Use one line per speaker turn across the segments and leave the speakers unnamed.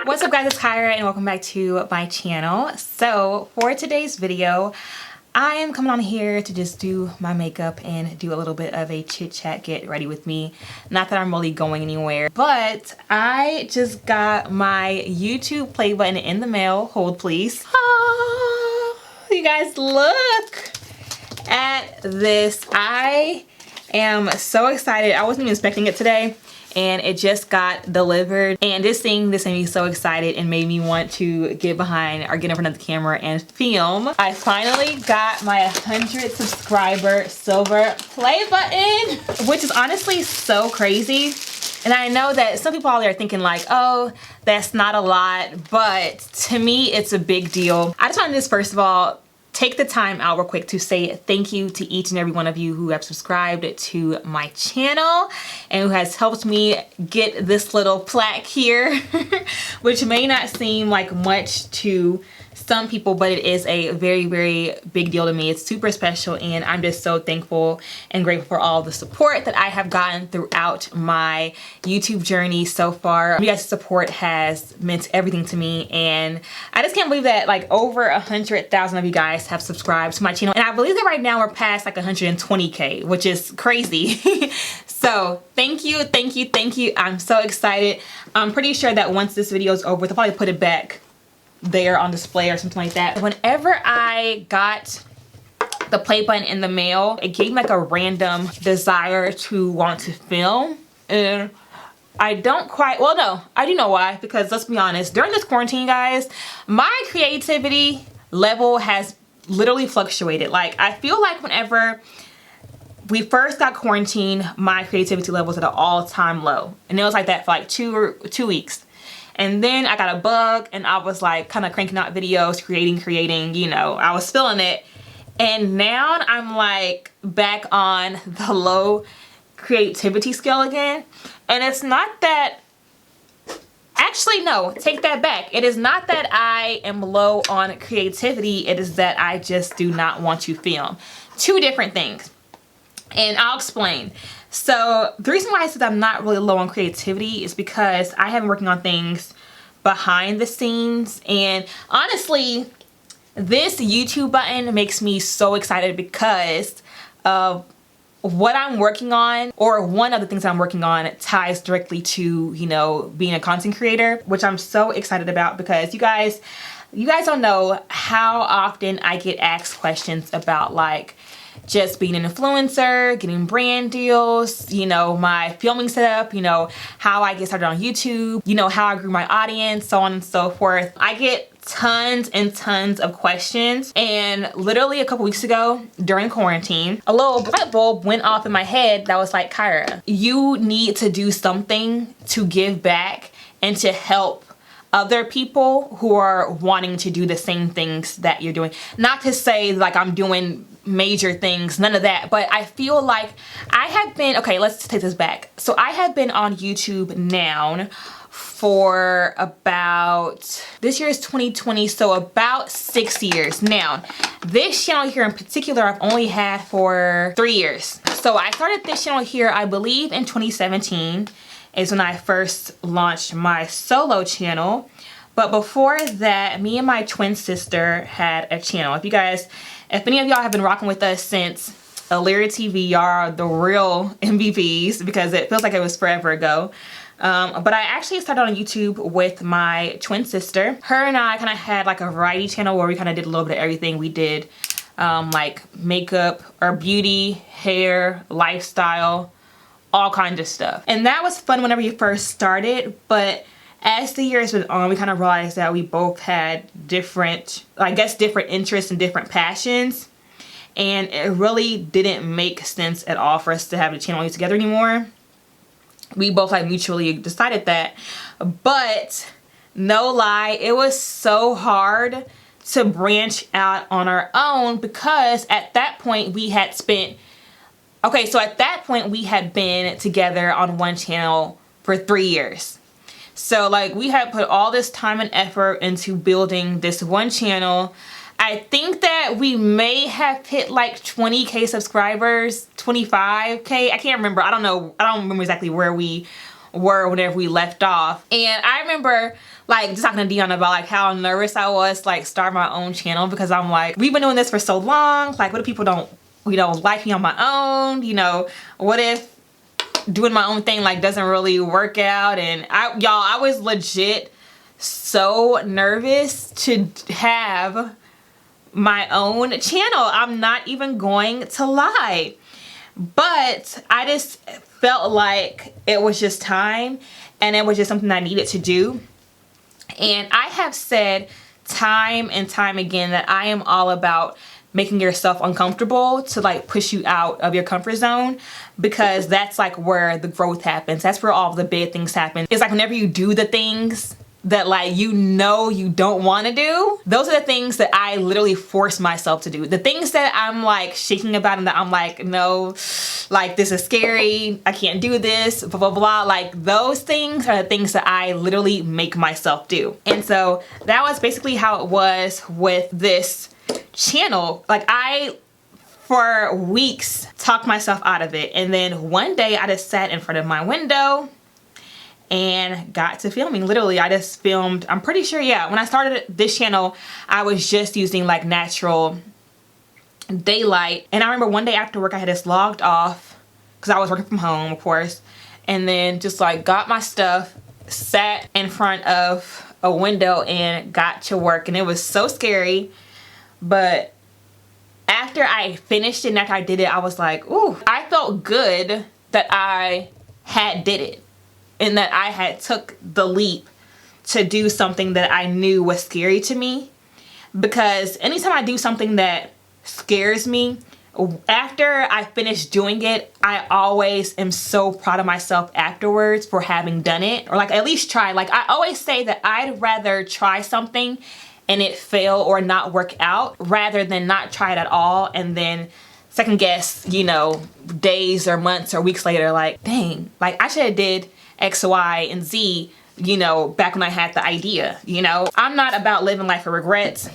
What's up guys, it's Kyra and welcome back to my channel. So for today's video, I am coming on here to just do my makeup and do a little bit of a chit chat, get ready with me. Not that I'm really going anywhere, but I just got my YouTube play button in the mail. Hold please. Oh, you guys look at this. I am so excited. I wasn't even expecting it today. And it just got delivered, and this made me so excited and made me want to get behind or get in front of the camera and film. I finally got my 100 subscriber silver play button, which is honestly so crazy. And I know that some people out there are thinking like, oh, that's not a lot, but to me it's a big deal. I just wanted to just first of all take the time out real quick to say thank you to each and every one of you who have subscribed to my channel and who has helped me get this little plaque here, which may not seem like much to some people, but it is a very, very big deal to me. It's super special, and I'm just so thankful and grateful for all the support that I have gotten throughout my YouTube journey so far. You guys' support has meant everything to me, and I just can't believe that like over 100,000 of you guys have subscribed to my channel, and I believe that right now we're past like 120K, which is crazy. So thank you, thank you, thank you. I'm so excited. I'm pretty sure that once this video is over, they'll probably put it back there on display or something like that. Whenever I got the play button in the mail, it gave me like a random desire to want to film, and I don't quite, well no, I do know why, because let's be honest, during this quarantine guys, my creativity level has literally fluctuated. Like I feel like whenever we first got quarantined, my creativity level was at an all-time low, and it was like that for like two weeks. And then I got a bug and I was like kind of cranking out videos, creating, you know, I was feeling it. And now I'm like back on the low creativity scale again. And it's not that, actually no, take that back. It is not that I am low on creativity. It is that I just do not want to film. Two different things. And I'll explain. So the reason why I said I'm not really low on creativity is because I have been working on things behind the scenes, and honestly this YouTube button makes me so excited because of what I'm working on, or one of the things I'm working on ties directly to, you know, being a content creator, which I'm so excited about because you guys don't know how often I get asked questions about like just being an influencer, getting brand deals, you know, my filming setup, you know, how I get started on YouTube, you know, how I grew my audience, so on and so forth. I get tons and tons of questions, and literally a couple weeks ago during quarantine, a little light bulb went off in my head that was like, Kyra, you need to do something to give back and to help other people who are wanting to do the same things that you're doing. Not to say like I'm doing major things, none of that, but I feel like I have been, okay, let's take this back. So I have been on YouTube now for about, this year is 2020, so about 6 years. Now, this channel here in particular, I've only had for 3 years. So I started this channel here, I believe in 2017 is when I first launched my solo channel. But before that, me and my twin sister had a channel. If any of y'all have been rocking with us since Illyria TV, y'all are the real MVPs because it feels like it was forever ago. But I actually started on YouTube with my twin sister. Her and I kind of had like a variety channel where we kind of did a little bit of everything. We did like makeup or beauty, hair, lifestyle, all kinds of stuff. And that was fun whenever you first started, but as the years went on, we kind of realized that we both had different, I guess, different interests and different passions. And it really didn't make sense at all for us to have a channel together anymore. We both like mutually decided that. But no lie, it was so hard to branch out on our own because at that point we had spent, okay, so at that point we had been together on one channel for 3 years. So like we had put all this time and effort into building this one channel. I think that we may have hit like 20K subscribers, 25K. I can't remember. I don't know. I don't remember exactly where we were whenever we left off. And I remember like just talking to Dion about like how nervous I was like start my own channel, because I'm like, we've been doing this for so long, like what if people don't, you know, like me on my own, you know, what if doing my own thing like doesn't really work out? And I was legit so nervous to have my own channel. I'm not even going to lie, but I just felt like it was just time, and it was just something I needed to do. And I have said time and time again that I am all about making yourself uncomfortable to like push you out of your comfort zone, because that's like where the growth happens. That's where all the big things happen. It's like whenever you do the things that like you know you don't want to do, those are the things that I literally force myself to do. The things that I'm like shaking about and that I'm like, no, like this is scary, I can't do this, blah blah blah, like those things are the things that I literally make myself do. And so that was basically how it was with this channel. Like I for weeks talked myself out of it, and then one day I just sat in front of my window and got to filming. Literally, I just filmed, I'm pretty sure, yeah, when I started this channel, I was just using like natural daylight. And I remember one day after work, I had just logged off because I was working from home, of course, and then just like got my stuff, sat in front of a window and got to work. And it was so scary, but after I finished it and after I did it, I was like, ooh, I felt good that I had did it, and that I had took the leap to do something that I knew was scary to me. Because anytime I do something that scares me, after I finish doing it, I always am so proud of myself afterwards for having done it, or like at least try. Like I always say that I'd rather try something and it fail or not work out rather than not try it at all and then second guess, you know, days or months or weeks later, like, dang, like I should have did X, Y, and Z, you know, back when I had the idea, you know. I'm not about living life with regrets.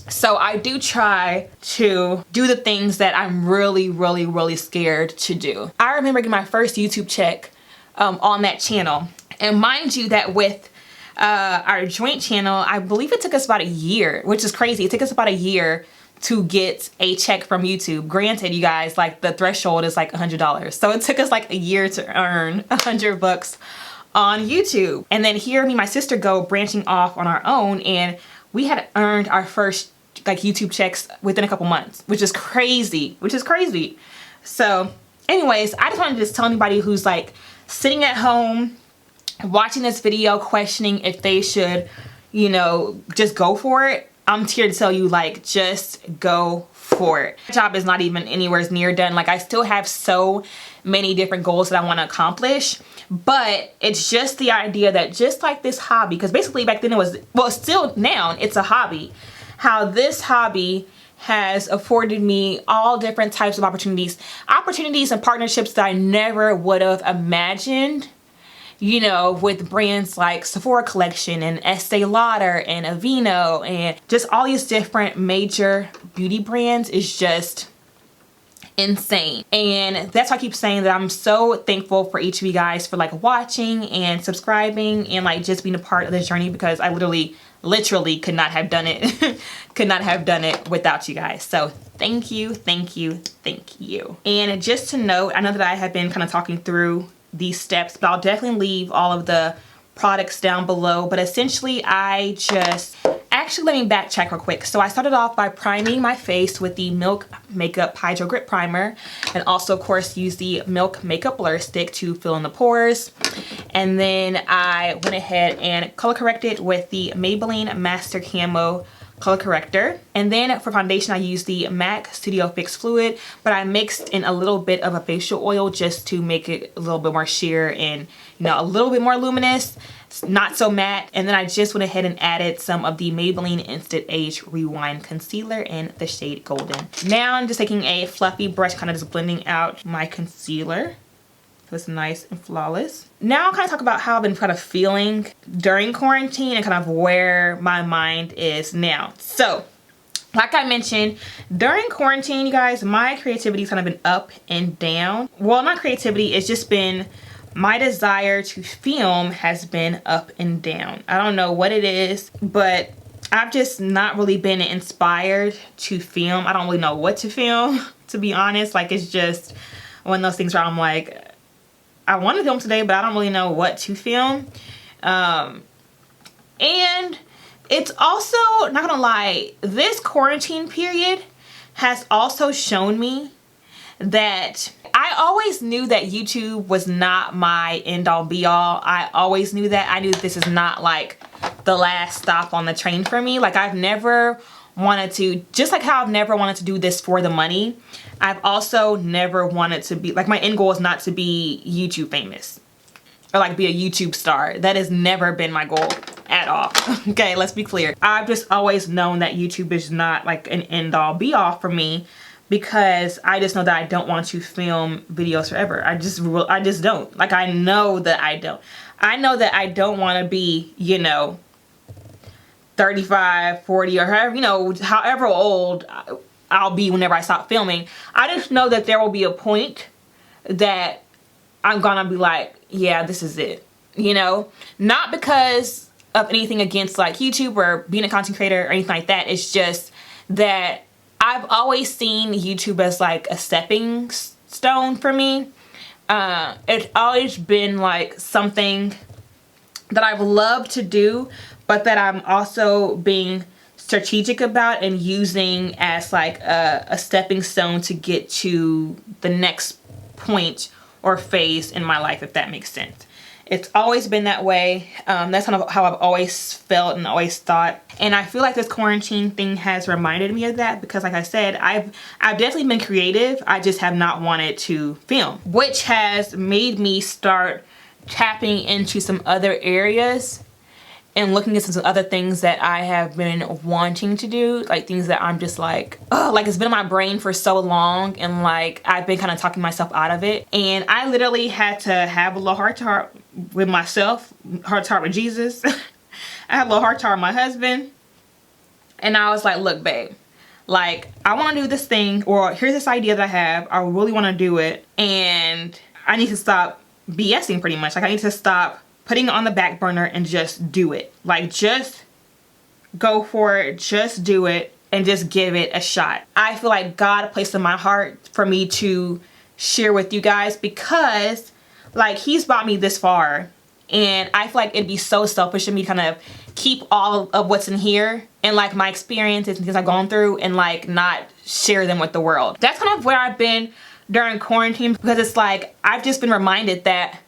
So I do try to do the things that I'm really, really, really scared to do. I remember getting my first YouTube check on that channel. And mind you that with our joint channel, I believe it took us about a year, which is crazy. It took us about a year to get a check from YouTube. Granted, you guys, like the threshold is like $100. So it took us like a year to earn $100 on YouTube. And then here me and my sister go branching off on our own, and we had earned our first like YouTube checks within a couple months, which is crazy, So anyways, I just wanted to just tell anybody who's like sitting at home watching this video questioning if they should, you know, just go for it. I'm here to tell you, like, just go for it. My job is not even anywhere near done. Like I still have so many different goals that I want to accomplish, but it's just the idea that just like this hobby, because basically back then it was, well, still now it's a hobby, how this hobby has afforded me all different types of opportunities and partnerships that I never would have imagined, you know, with brands like Sephora Collection and Estee Lauder and Aveeno and just all these different major beauty brands is just insane. And that's why I keep saying that I'm so thankful for each of you guys for like watching and subscribing and like just being a part of this journey, because I literally could not have done it without you guys. So thank you. And just to note, I know that I have been kind of talking through these steps, but I'll definitely leave all of the products down below. But essentially actually let me backtrack real quick. So I started off by priming my face with the Milk Makeup Hydro Grip Primer, and also of course use the Milk Makeup Blur Stick to fill in the pores. And then I went ahead and color corrected with the Maybelline Master Camo color corrector. And then for foundation, I used the MAC Studio Fix Fluid, but I mixed in a little bit of a facial oil just to make it a little bit more sheer and, you know, a little bit more luminous, not so matte. And then I just went ahead and added some of the Maybelline Instant Age Rewind Concealer in the shade Golden. Now I'm just taking a fluffy brush, kind of just blending out my concealer. So it's nice and flawless. Now I'll kind of talk about how I've been kind of feeling during quarantine and kind of where my mind is now. So, like I mentioned, during quarantine, you guys, my creativity's kind of been up and down. Well, not creativity, it's just been my desire to film has been up and down. I don't know what it is, but I've just not really been inspired to film. I don't really know what to film, to be honest. Like, it's just one of those things where I'm like, I want to film today, but I don't really know what to film. And it's also, not gonna lie, this quarantine period has also shown me that I always knew that YouTube was not my end all be all. I always knew that. I knew that this is not like the last stop on the train for me. Like, I've never wanted to, just like how I've never wanted to do this for the money, I've also never wanted to be, like, my end goal is not to be YouTube famous or like be a YouTube star. That has never been my goal at all. Okay, let's be clear. I've just always known that YouTube is not like an end all be all for me, because I just know that I don't want to film videos forever. I just don't. Like, I know that I don't. I know that I don't want to be, you know, 35, 40, or however, you know, however old I'll be whenever I stop filming. I just know that there will be a point that I'm gonna be like, yeah, this is it, you know? Not because of anything against like YouTube or being a content creator or anything like that. It's just that I've always seen YouTube as like a stepping stone for me. It's always been like something that I've loved to do, but that I'm also being strategic about and using as like a stepping stone to get to the next point or phase in my life, if that makes sense. It's always been that way. That's kind of how I've always felt and always thought. And I feel like this quarantine thing has reminded me of that, because like I said, I've definitely been creative. I just have not wanted to film, which has made me start tapping into some other areas and looking at some other things that I have been wanting to do, like things that I'm just like, oh, like it's been in my brain for so long, and like I've been kind of talking myself out of it. And I literally had to have a little heart to heart with myself, heart to heart with Jesus. I had a little heart to heart with my husband, and I was like, look, babe, like I want to do this thing, or here's this idea that I have, I really want to do it, and I need to stop BSing pretty much. Like, I need to stop putting it on the back burner and just do it. Like, just go for it, just do it, and just give it a shot. I feel like God placed in my heart for me to share with you guys, because like He's brought me this far, and I feel like it'd be so selfish of me to kind of keep all of what's in here and like my experiences and things I've gone through and like not share them with the world. That's kind of where I've been during quarantine, because it's like I've just been reminded that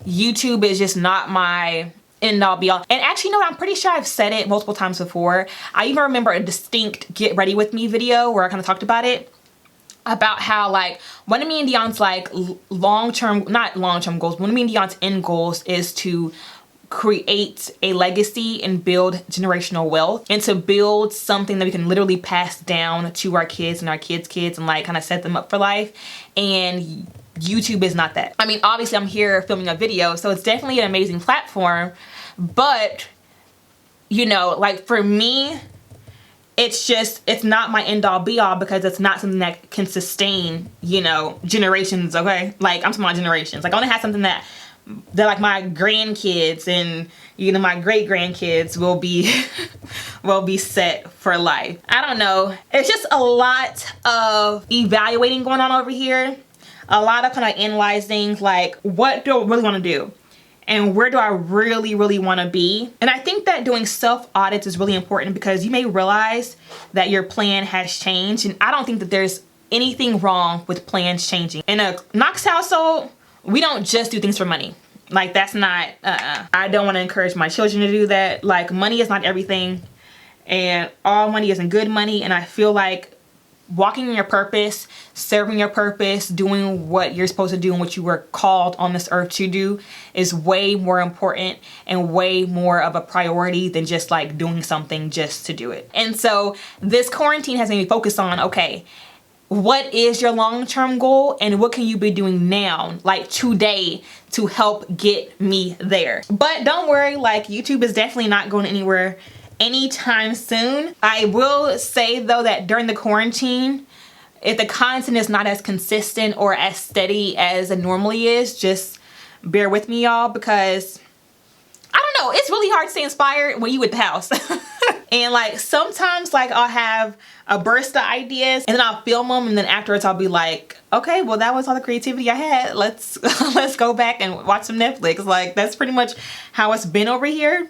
YouTube is just not my end all be all. And actually, no, I'm pretty sure I've said it multiple times before. I even remember a distinct get ready with me video where I kind of talked about it, about how like one of me and Dion's like not long-term goals, one of me and Dion's end goals is to create a legacy and build generational wealth, and to build something that we can literally pass down to our kids and our kids' kids, and like kind of set them up for life. And YouTube is not that. I mean, obviously I'm here filming a video, so it's definitely an amazing platform, but you know, like for me, it's not my end all be all, because it's not something that can sustain, you know, generations. Okay, like I'm talking about generations. Like I want to have something that like my grandkids and, you know, my great grandkids will be will be set for life. I don't know, it's just a lot of evaluating going on over here. A lot of kind of analyzing, like, what do I really want to do? And where do I really, really want to be? And I think that doing self-audits is really important, because you may realize that your plan has changed. And I don't think that there's anything wrong with plans changing. In a Nyx household, we don't just do things for money. Like, that's not, I don't want to encourage my children to do that. Like, money is not everything. And all money isn't good money. And I feel like walking in your purpose, serving your purpose, doing what you're supposed to do and what you were called on this earth to do is way more important and way more of a priority than just like doing something just to do it. And so this quarantine has made me focus on, okay, what is your long-term goal and what can you be doing now, like today, to help get me there? But don't worry, like YouTube is definitely not going anywhere anytime soon. I will say though that during the quarantine, if the content is not as consistent or as steady as it normally is, just bear with me, y'all, because I don't know, it's really hard to stay inspired when you at the house. And like sometimes like I'll have a burst of ideas and then I'll film them, and then afterwards I'll be like, okay, well that was all the creativity I had. Let's let's go back and watch some Netflix. Like that's pretty much how it's been over here.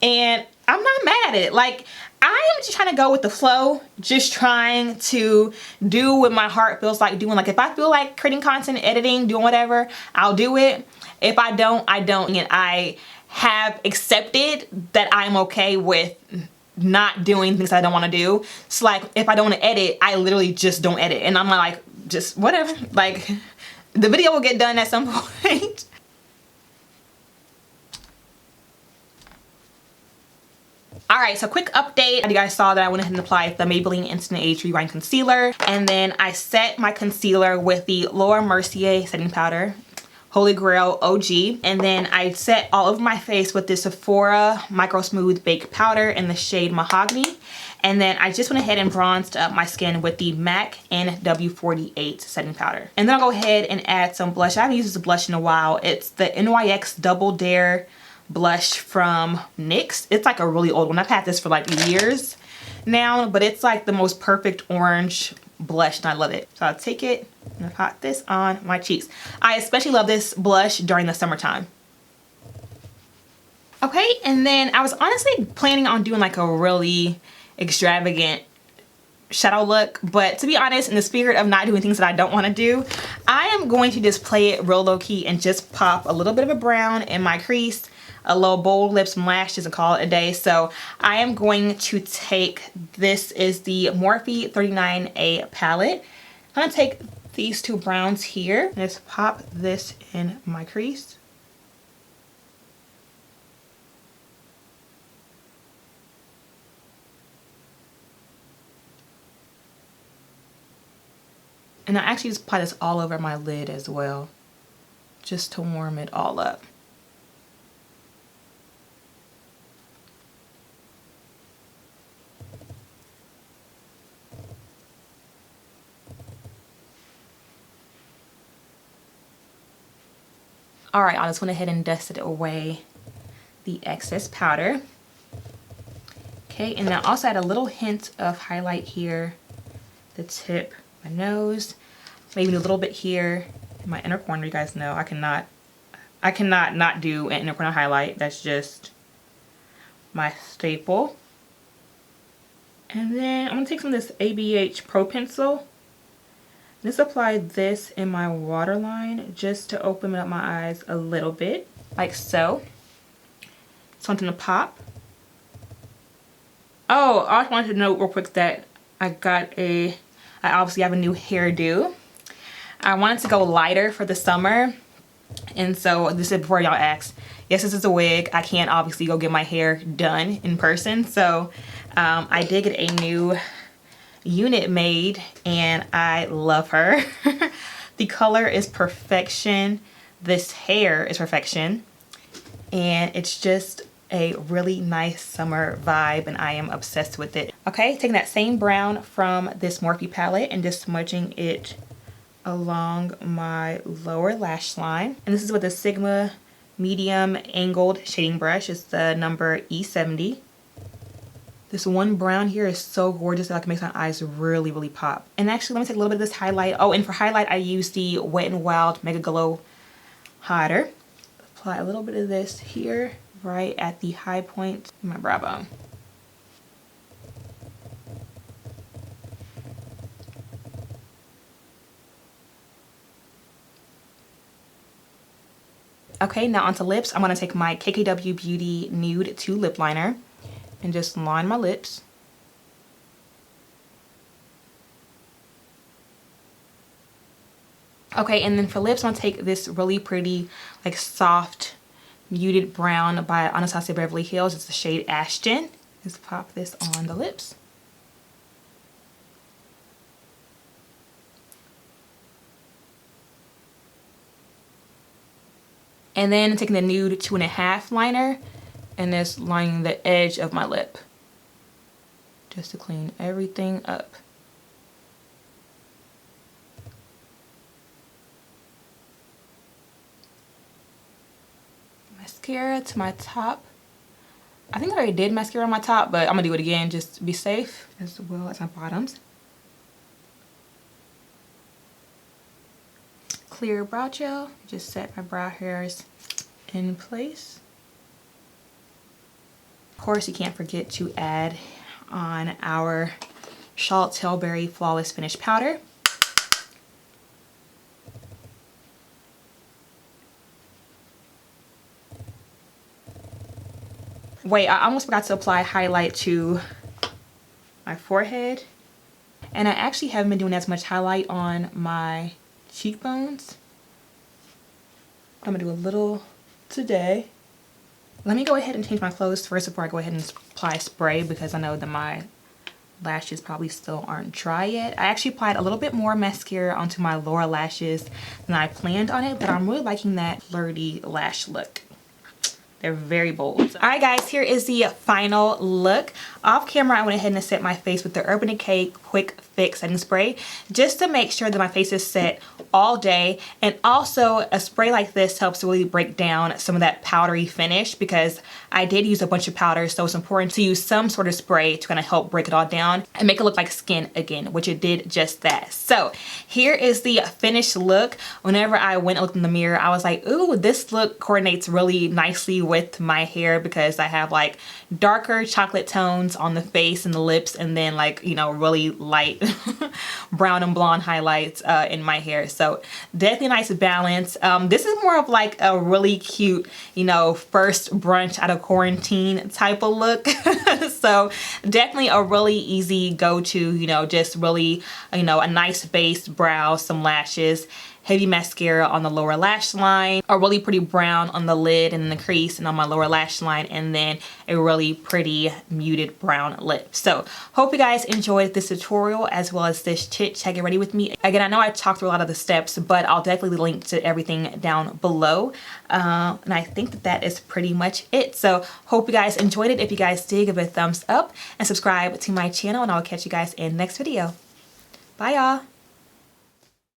And I'm not mad at it. Like I am just trying to go with the flow, just trying to do what my heart feels like doing. Like if I feel like creating content, editing, doing whatever, I'll do it. If I don't, I don't. And I have accepted that I'm okay with not doing things I don't want to do. So like if I don't want to edit, I literally just don't edit, and I'm like just whatever, like the video will get done at some point. Alright, so quick update. You guys saw that I went ahead and applied the Maybelline Instant Age Rewind Concealer, and then I set my concealer with the Laura Mercier setting powder, Holy Grail OG, and then I set all over my face with this Sephora Micro Smooth Baked Powder in the shade Mahogany, and then I just went ahead and bronzed up my skin with the MAC NW48 setting powder. And then I'll go ahead and add some blush. I haven't used this blush in a while. It's the Nyx Double-Dare Blush from NYX. It's like a really old one. I've had this for like years now, but it's like the most perfect orange blush and I love it. So I'll take it and pop this on my cheeks. I especially love this blush during the summertime. Okay, and then I was honestly planning on doing like a really extravagant shadow look, but to be honest, in the spirit of not doing things that I don't want to do, I am going to just play it real low-key and just pop a little bit of a brown in my crease, a little bold lips and lashes, and call it a day. So I am going to take, this is the Morphe 39A palette. I'm going to take these two browns here and just pop this in my crease. And I actually just apply this all over my lid as well, just to warm it all up. All right, I just went ahead and dusted away the excess powder. Okay, and then I also add a little hint of highlight here, the tip, my nose, maybe a little bit here in my inner corner. You guys know I cannot not do an inner corner highlight. That's just my staple. And then I'm gonna take some of this ABH Pro Pencil. Just apply this in my waterline just to open up my eyes a little bit, like so. Something to pop. Oh, I just wanted to note real quick that I obviously have a new hairdo. I wanted to go lighter for the summer, and so this is before y'all ask. Yes, this is a wig. I can't obviously go get my hair done in person, so I did get a new unit made and I love her. The color is perfection. This hair is perfection, and it's just a really nice summer vibe and I am obsessed with it. Okay, taking that same brown from this Morphe palette and just smudging it along my lower lash line. And this is with a Sigma medium angled shading brush. It's the number E70. This one brown here is so gorgeous that it makes my eyes really, really pop. And actually, let me take a little bit of this highlight. Oh, and for highlight, I use the Wet n Wild Mega Glow Hider. Apply a little bit of this here, right at the high point of my brow bone. Okay, now onto lips. I'm going to take my KKW Beauty Nude 2 Lip Liner and just line my lips. Okay, and then for lips, I'm going to take this really pretty, like soft, muted brown by Anastasia Beverly Hills. It's the shade Ashton. Just pop this on the lips. And then taking the nude 2.5 liner and just lining the edge of my lip just to clean everything up. mascara to my top. I think I already did mascara on my top, but I'm gonna do it again just to be safe, as well as my bottoms. Clear brow gel, just set my brow hairs in place. Of course, you can't forget to add on our Charlotte Tilbury Flawless Finish Powder. Wait, I almost forgot to apply highlight to my forehead. And I actually haven't been doing as much highlight on my cheekbones. I'm gonna do a little today. Let me go ahead and change my clothes first before I go ahead and apply spray, because I know that my lashes probably still aren't dry yet. I actually applied a little bit more mascara onto my lower lashes than I planned on it, but I'm really liking that flirty lash look. They're very bold. All right, guys, here is the final look. Off camera, I went ahead and set my face with the Urban Decay Quick Fix Setting Spray just to make sure that my face is set all day. And also, a spray like this helps to really break down some of that powdery finish, because I did use a bunch of powder, so it's important to use some sort of spray to kind of help break it all down and make it look like skin again, which it did just that. So here is the finished look. Whenever I went and looked in the mirror, I was like, ooh, this look coordinates really nicely with my hair, because I have like darker chocolate tones on the face and the lips, and then like, you know, really light brown and blonde highlights in my hair. So definitely a nice balance. This is more of like a really cute, you know, first brunch out of quarantine type of look. So definitely a really easy go-to, you know, just really, you know, a nice base, brow, some lashes, heavy mascara on the lower lash line, a really pretty brown on the lid and the crease and on my lower lash line, and then a really pretty muted brown lip. So hope you guys enjoyed this tutorial as well as this chit chat get ready with me. Again, I know I talked through a lot of the steps, but I'll definitely link to everything down below. And I think that that is pretty much it. So hope you guys enjoyed it. If you guys did, give it a thumbs up and subscribe to my channel, and I'll catch you guys in the next video. Bye, y'all.